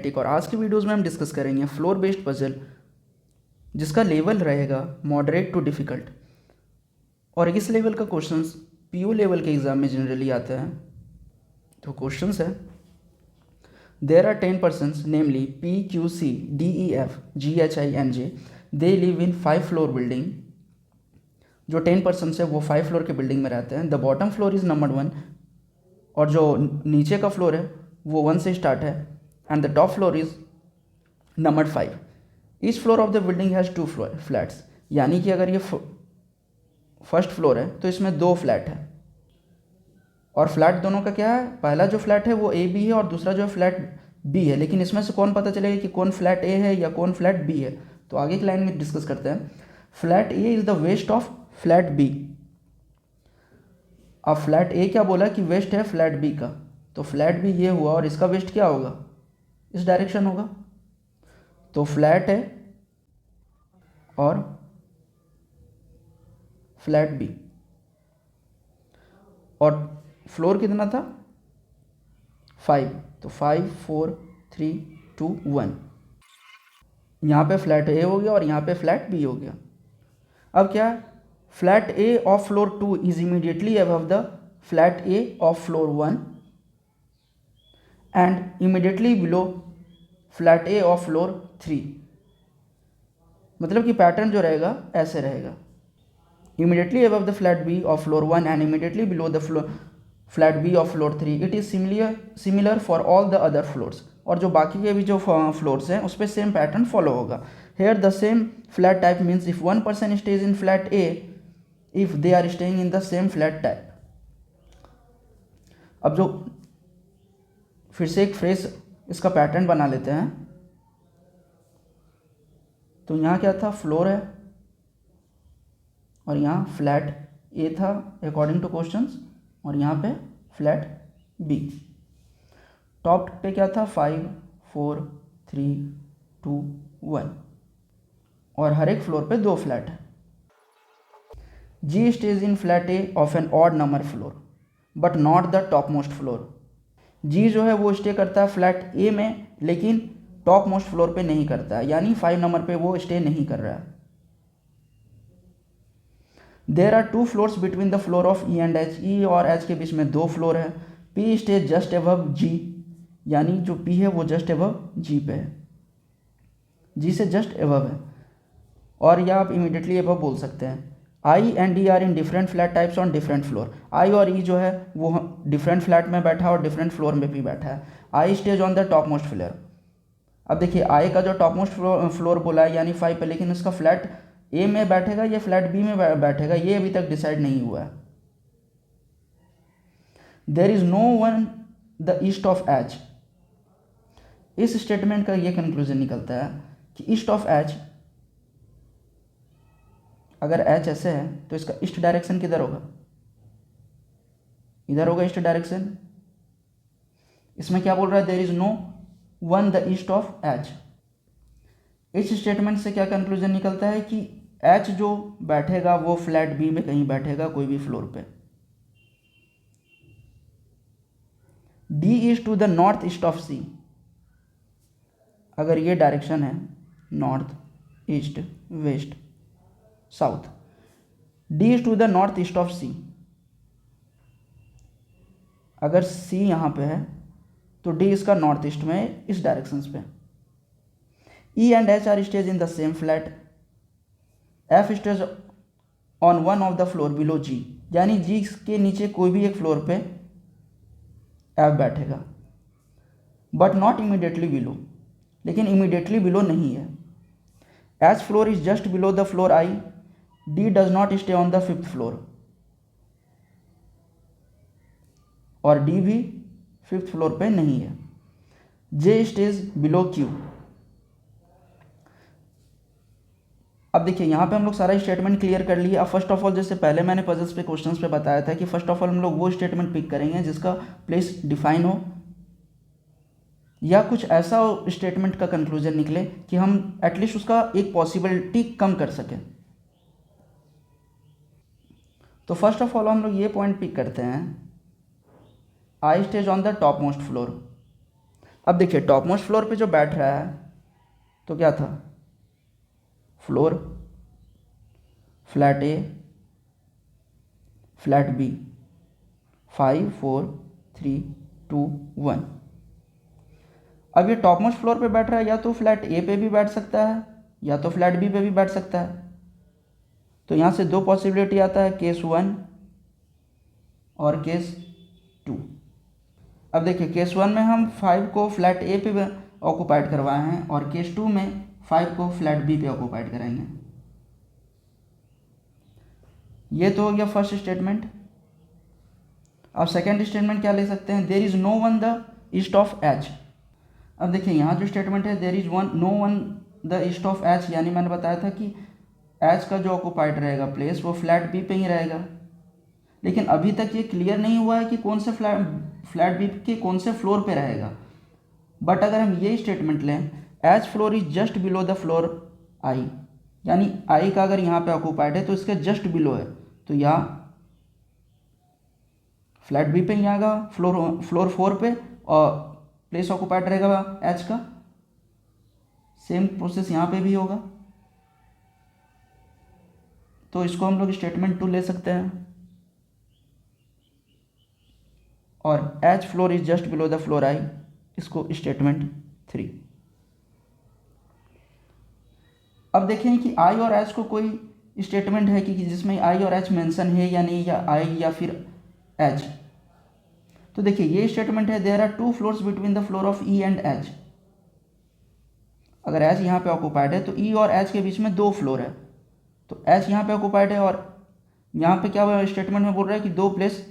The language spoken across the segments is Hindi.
एनालिटिक और आज की वीडियोस में हम डिस्कस करेंगे फ्लोर बेस्ड पजल जिसका लेवल रहेगा मॉडरेट टू डिफ़िकल्ट। और इस लेवल का क्वेश्चंस पीओ लेवल के एग्ज़ाम में जनरली आता है। तो क्वेश्चंस है, there are 10 persons namely P Q C D E F G H I N J, they live in 5 floor building. जो 10 पर्सन्स है वो 5 फ्लोर के बिल्डिंग में रहते हैं। The bottom floor is number 1 और जो नीचे का फ्लोर है वो 1 से स्टार्ट है and the top floor is number 5। Each floor of the building has 2 flats, यानी कि अगर ये फर्स्ट फ्लोर है तो इसमें 2 फ्लैट है। और फ्लैट दोनों का क्या है, पहला जो फ्लैट है वो ए बी है और दूसरा जो फ्लैट बी है। लेकिन इसमें से कौन पता चलेगा कि कौन फ्लैट ए है या कौन फ्लैट बी है, तो आगे की लाइन में डिस्कस करते हैं। Flat A is the west of flat B. अब फ्लैट ए क्या बोला कि वेस्ट है फ्लैट बी का, तो फ्लैट बी ये हुआ और इसका वेस्ट क्या होगा, इस डायरेक्शन होगा। तो फ्लैट है और फ्लैट बी, और फ्लोर कितना था 5, तो 5 4 3 2 1। यहाँ पे फ्लैट ए हो गया और यहाँ पे फ्लैट बी हो गया। अब क्या, flat A of floor 2 is immediately above the flat A of floor 1 and immediately below flat A of floor 3। मतलब कि पैटर्न जो रहेगा ऐसे रहेगा, immediately above the flat B of floor 1 and immediately below the flat B of floor 3. It is similar for all the other floors. और जो बाकी के भी जो फ्लोर्स हैं उस पर सेम पैटर्न फॉलो होगा। Here the same flat type means if one person stays in flat A, if they are staying in the same flat type. अब जो फिर से एक फ्रेश इसका पैटर्न बना लेते हैं। तो यहाँ क्या था, फ्लोर है और यहाँ फ्लैट ए था अकॉर्डिंग टू क्वेश्चंस, और यहाँ पे फ्लैट बी। टॉप पे क्या था 5 4 3 2 1 और हर एक फ्लोर पे 2 फ्लैट है। G stays in flat A of an odd number floor but not the top most floor. G जो है वो स्टे करता है फ्लैट ए में लेकिन टॉप मोस्ट फ्लोर पे नहीं करता है, यानी 5 नंबर पे वो स्टे नहीं कर रहा है। There are 2 floors between the floor of E and H. E और एच के बीच में 2 फ्लोर है। P stays just above G, यानी जो पी है वो जस्ट एबव जी पे है, जी से जस्ट एबव है। और या आप इमीडिएटली एबव बोल सकते हैं। I and D are in different flat types on different floor. I और ई जो है वो डिफरेंट फ्लैट में बैठा है और डिफरेंट फ्लोर में भी बैठा है। I stays on the top most floor. अब देखिए आई का जो टॉप मोस्ट फ्लोर बोला है यानी 5 पे, लेकिन उसका फ्लैट ए में बैठेगा या फ्लैट बी में बैठेगा ये अभी तक डिसाइड नहीं हुआ है। There is no one the east of H. इस स्टेटमेंट का ये कंक्लूजन निकलता है कि ईस्ट ऑफ एच, अगर एच ऐसे है तो इसका ईस्ट डायरेक्शन किधर होगा, इधर होगा ईस्ट डायरेक्शन। इसमें क्या बोल रहा है, there is no one the east of H. इस स्टेटमेंट से क्या कंक्लूजन निकलता है कि एच जो बैठेगा वो फ्लैट बी में कहीं बैठेगा कोई भी फ्लोर पे। D is to the north east of C. अगर ये डायरेक्शन है north east west south, D is to the north east of C. अगर सी यहाँ पे है तो डी इसका नॉर्थ ईस्ट में इस डायरेक्शन पे। E and H are stays in the same flat. F stays on one of the floor below G, यानी जी के नीचे कोई भी एक फ्लोर पे एफ बैठेगा बट नॉट इमीडिएटली बिलो, लेकिन इमीडिएटली बिलो नहीं है। H floor is just below the floor I. D does not stay on the 5th floor और डी भी 5th फ्लोर पे नहीं है। जे स्टेज बिलो क्यू। अब देखिए यहाँ पे हम लोग सारा स्टेटमेंट क्लियर कर लिए। अब फर्स्ट ऑफ ऑल, जैसे पहले मैंने पजल्स पे क्वेश्चंस पे बताया था कि फर्स्ट ऑफ ऑल हम लोग वो स्टेटमेंट पिक करेंगे जिसका प्लेस डिफाइन हो या कुछ ऐसा स्टेटमेंट का कंक्लूजन निकले कि हम एटलीस्ट उसका एक पॉसिबिलिटी कम कर सकें। तो फर्स्ट ऑफ ऑल हम लोग ये पॉइंट पिक करते हैं, I stays on the top most floor. अब देखिए टॉप मोस्ट फ्लोर पे जो बैठ रहा है तो क्या था, floor, flat A, flat B, 5 4 3 2 1। अब ये टॉप मोस्ट फ्लोर पे बैठ रहा है, या तो फ्लैट ए पे भी बैठ सकता है या तो फ्लैट बी पे भी बैठ सकता है। तो यहाँ से दो पॉसिबिलिटी आता है, केस 1 और केस 2। अब देखिए केस 1 में हम 5 को फ्लैट ए पे ऑक्यूपाइड करवाए हैं और केस 2 में 5 को फ्लैट बी पे ऑक्यूपाइड कराएंगे। ये तो हो गया फर्स्ट स्टेटमेंट। अब सेकेंड स्टेटमेंट क्या ले सकते हैं, there is no one the east of H. अब देखिए यहाँ जो स्टेटमेंट है, there is no one the east of H, यानी मैंने बताया था कि एच का जो ऑक्यूपाइड रहेगा प्लेस वो फ्लैट बी पे ही रहेगा। लेकिन अभी तक ये क्लियर नहीं हुआ है कि कौन से फ्लैट बी के कौन से फ्लोर पे रहेगा। बट अगर हम ये स्टेटमेंट लें, H floor is just below the floor आई, यानी आई का अगर यहाँ पे ऑक्यूपाइड है तो इसके जस्ट बिलो है, तो यहाँ फ्लैट बी पे ही आएगा, फ्लोर 4 पे, और प्लेस ऑक्यूपाइड रहेगा एच का। सेम प्रोसेस यहाँ पे भी होगा, तो इसको हम लोग स्टेटमेंट 2 ले सकते हैं। और H floor is just below the floor आई, इसको स्टेटमेंट 3। अब देखें कि आई और एच को कोई स्टेटमेंट है कि जिसमें आई और एच मेंशन है या नहीं, या आई या फिर एच। तो देखिए ये स्टेटमेंट है, there are 2 floors between the floor of E and H. अगर एच यहाँ पे ऑक्यूपाइड है तो ई और एच के बीच में 2 फ्लोर है, तो एच यहाँ पे ऑक्यूपाइड है और यहाँ पे क्या स्टेटमेंट में बोल रहा है कि 2 प्लेस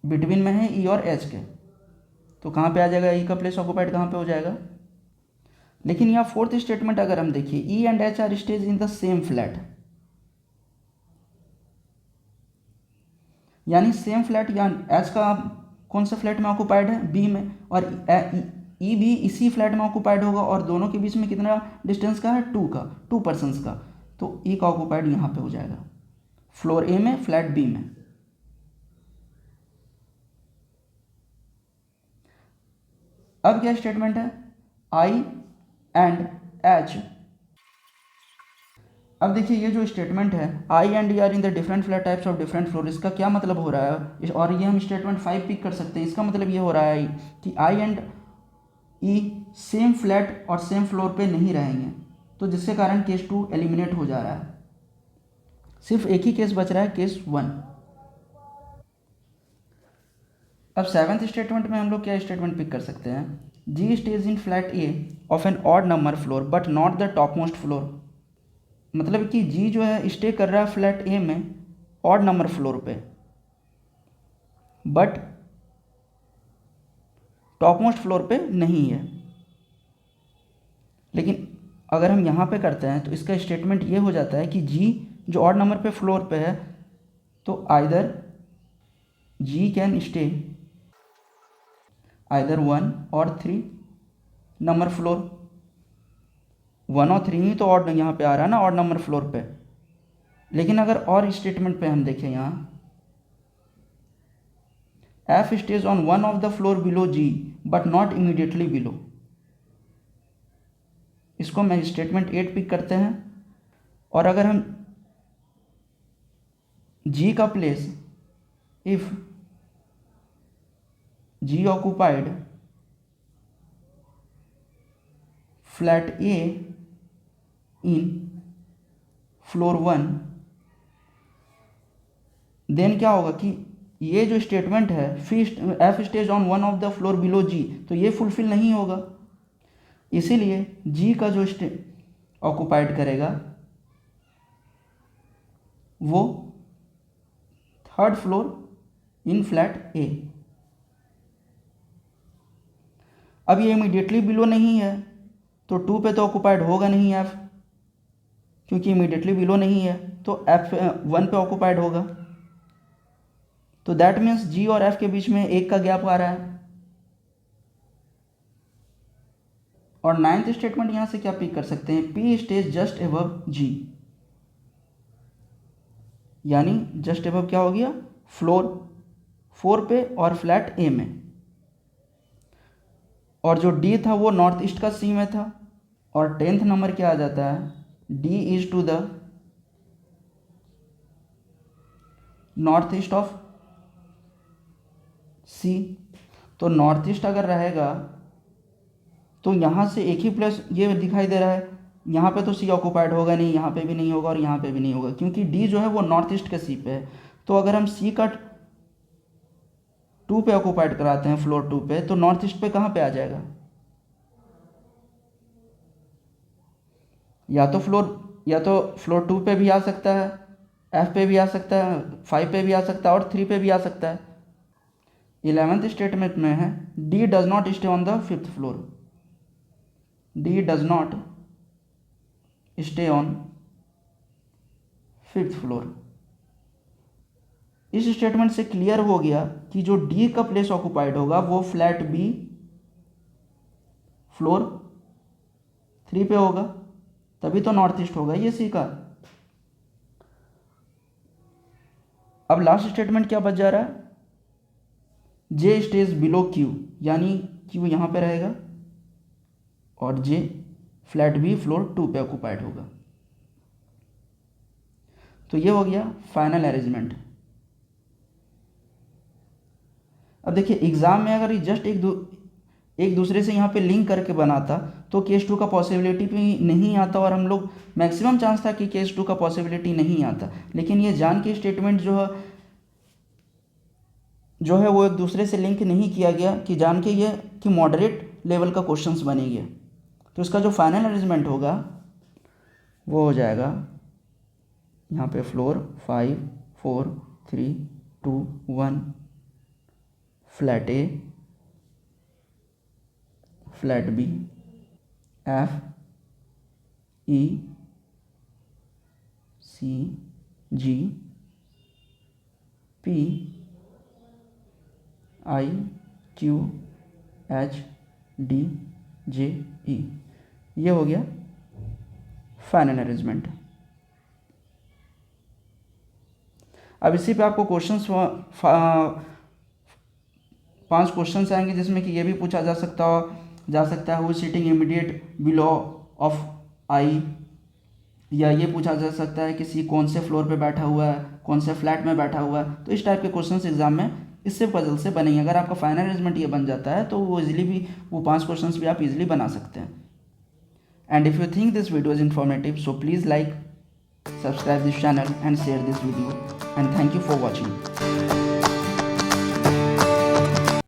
बिटवीन में है ई और एच के। तो कहाँ पे आ जाएगा, ई का प्लेस ऑक्यूपाइड कहाँ पे हो जाएगा। लेकिन यहाँ फोर्थ स्टेटमेंट अगर हम देखिए, ई and H are stays in the same flat, यानी सेम फ्लैट, या एच का कौन सा फ्लैट में ऑक्यूपाइड है, बी में, और ई भी इसी फ्लैट में ऑक्यूपाइड होगा, और दोनों के बीच में कितना डिस्टेंस का है, 2 पर्सनस का। तो ई का ऑक्यूपाइड यहाँ पे हो जाएगा फ्लोर ए में, फ्लैट बी में। अब क्या स्टेटमेंट है, आई एंड एच। अब देखिए ये जो स्टेटमेंट है, I and E are in the different flat types of different floor, इसका क्या मतलब हो रहा है, और ये हम स्टेटमेंट 5 पिक कर सकते हैं। इसका मतलब ये हो रहा है कि आई एंड ई सेम फ्लैट और सेम फ्लोर पे नहीं रहेंगे, तो जिसके कारण केस 2 एलिमिनेट हो जा रहा है। सिर्फ एक ही केस बच रहा है, केस 1। अब सेवन्थ स्टेटमेंट में हम लोग क्या स्टेटमेंट पिक कर सकते हैं, G stays in flat A of an odd number floor but not the top most floor. मतलब कि जी जो है स्टे कर रहा है फ्लैट ए में ऑड नंबर फ्लोर पे, बट टॉप मोस्ट फ्लोर पे नहीं है। लेकिन अगर हम यहाँ पे करते हैं तो इसका स्टेटमेंट ये हो जाता है कि जी जो ऑड नंबर पे फ्लोर पे है, तो either G can stay either 1 और 3 नंबर फ्लोर। 1 और 3 ही तो ऑड यहाँ पे आ रहा है ना, ऑड नंबर फ्लोर पे। लेकिन अगर और स्टेटमेंट पे हम देखें, यहाँ F stays on 1 of the floor below G but not immediately below, इसको मैं स्टेटमेंट 8 पिक करते हैं। और अगर हम जी का place, if G occupied flat A in floor 1, then क्या होगा कि ये जो स्टेटमेंट है F stays on 1 of the floor below G, तो ये फुलफिल नहीं होगा। इसीलिए जी का जो ऑक्यूपाइड करेगा वो 3rd फ्लोर इन फ्लैट ए। अब ये इमीडिएटली बिलो नहीं है, तो 2 पे तो ऑक्यूपाइड होगा नहीं एफ, क्योंकि इमीडिएटली बिलो नहीं है, तो एफ 1 पे ऑक्यूपाइड होगा। तो दैट मीन्स जी और एफ के बीच में 1 का गैप आ रहा है। और 9th स्टेटमेंट यहाँ से क्या पिक कर सकते हैं, P stays just above G, यानी जस्ट एबव क्या हो गया, फ्लोर 4 पे और फ्लैट ए में। और जो डी था वो नॉर्थ ईस्ट का सी में था, और 10th नंबर क्या आ जाता है, D is to the north east of C. तो नॉर्थ ईस्ट अगर रहेगा तो यहाँ से एक ही प्लेस ये दिखाई दे रहा है, यहाँ पे तो सी ऑक्यूपाइड होगा नहीं, यहाँ पे भी नहीं होगा और यहाँ पे भी नहीं होगा, क्योंकि डी जो है वो नॉर्थ ईस्ट के सी पे है। तो अगर हम सी का 2 पे ऑक्यूपाइड कराते हैं, फ्लोर 2 पे, तो नॉर्थ ईस्ट पे कहाँ पे आ जाएगा, या तो फ्लोर 2 पे भी आ सकता है, एफ पे भी आ सकता है, 5 पे भी आ सकता है और 3 पे भी आ सकता है। 11th स्टेटमेंट में है D does not stay on the 5th floor, D does not stay on 5th floor. इस स्टेटमेंट से क्लियर हो गया कि जो डी का प्लेस ऑक्यूपाइड होगा वो फ्लैट बी फ्लोर 3 पे होगा, तभी तो नॉर्थ ईस्ट होगा ये सी का। अब लास्ट स्टेटमेंट क्या बच जा रहा है, जे स्टेज बिलो क्यू, यानी क्यू यहाँ पे रहेगा और जे फ्लैट बी फ्लोर 2 पे ऑक्यूपाइड होगा। तो ये हो गया फाइनल अरेंजमेंट। अब देखिए एग्जाम में अगर जस्ट एक दूसरे से यहाँ पे लिंक करके बनाता तो केस 2 का पॉसिबिलिटी भी नहीं आता, और हम लोग मैक्सिमम चांस था कि केस 2 का पॉसिबिलिटी नहीं आता। लेकिन ये जान के स्टेटमेंट जो है वो एक दूसरे से लिंक नहीं किया गया, कि जान के ये कि मॉडरेट लेवल का क्वेश्चंस बनेंगे। तो इसका जो फाइनल अरेंजमेंट होगा वो हो जाएगा यहाँ पे floor 5 4 3 2 1, flat A, flat B, F E C G P I Q H D J E. ये हो गया फाइनल अरेंजमेंट। अब इसी पे आपको क्वेश्चंस 5 क्वेश्चंस आएंगे, जिसमें कि ये भी पूछा जा सकता है वो सिटिंग इमीडिएट बिलो ऑफ आई, या ये पूछा जा सकता है कि सी कौन से फ्लोर पे बैठा हुआ है, कौन से फ्लैट में बैठा हुआ है। तो इस टाइप के क्वेश्चंस एग्जाम में इससे पजल से बनेंगे। अगर आपका फाइनल अरेंजमेंट ये बन जाता है तो वो 5 क्वेश्चंस भी आप इजीली बना सकते हैं। And if you think this video is informative, so please like, subscribe this channel and share this video, and thank you for watching.